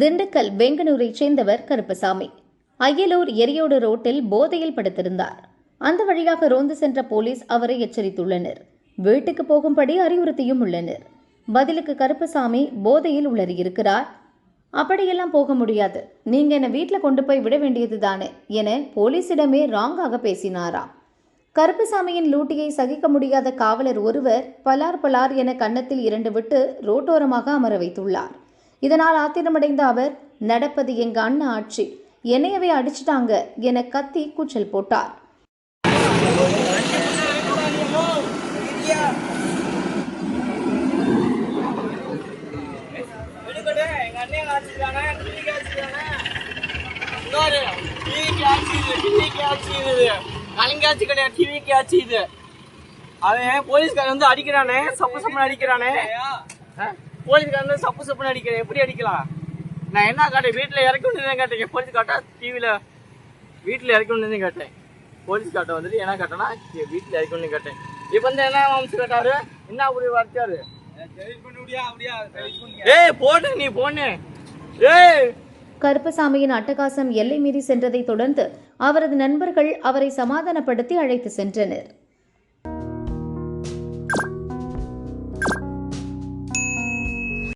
திண்டுக்கல் வெங்கனூரைச் சேர்ந்தவர் கருப்பசாமி அய்யலூர் எரியோடு ரோட்டில் போதையில் படுத்திருந்தார். அந்த வழியாக ரோந்து சென்ற போலீஸ் அவரை எச்சரித்துள்ளனர். வீட்டுக்கு போகும்படி அறிவுறுத்தியும் உள்ளனர். பதிலுக்கு கருப்பசாமி போதையில் உளறியிருக்கிறார். அப்படியெல்லாம் போக முடியாது, நீங்க என்ன வீட்டில் கொண்டு போய் விட வேண்டியதுதானே என போலீசிடமே ராங்காக பேசினாராம். கருப்பசாமியின் லூட்டியை சகிக்க முடியாத காவலர் ஒருவர் பலார் பலார் என கன்னத்தில் 2 விட்டு ரோட்டோரமாக அமர வைத்துள்ளார். இதனால் ஆத்திரமடைந்த அவர், நடப்பது எங்க அண்ணா ஆட்சி, என்னையவே அடிச்சிட்டாங்க என கத்தி கூச்சல் போட்டார். கலைஞாட்சி கிடையாது, டிவிக்கு ஆச்சு இது. அவன் போலீஸ்காரன் வந்து அடிக்கிறானே, சப்பு சப்புன்னு அடிக்கிறானே. போலீஸ்காரன் வந்து சப்பு சப்புன்னு அடிக்கிறேன், எப்படி அடிக்கலாம்? நான் என்ன காட்டேன், வீட்டில் இறக்கி ஒன்று கேட்டேன். போலீஸ் காட்டா டிவியில் வீட்டில் இறக்கி ஒன்று கேட்டேன். போலீஸ் காட்ட வந்துட்டு என்ன கேட்டேன்னா வீட்டில் இறக்கி ஒன்று கேட்டேன். இப்போ வந்து என்ன வம்சம் கேட்டாரு, என்ன அப்படி வச்சாரு? ஏய் போட்டு நீ போன்னு. ஏய் கருப்பசாமியின் அட்டகாசம் எல்லை மீறி சென்றதை தொடர்ந்து அவரது நண்பர்கள் அவரை சமாதானப்படுத்தி அழைத்து சென்றனர்.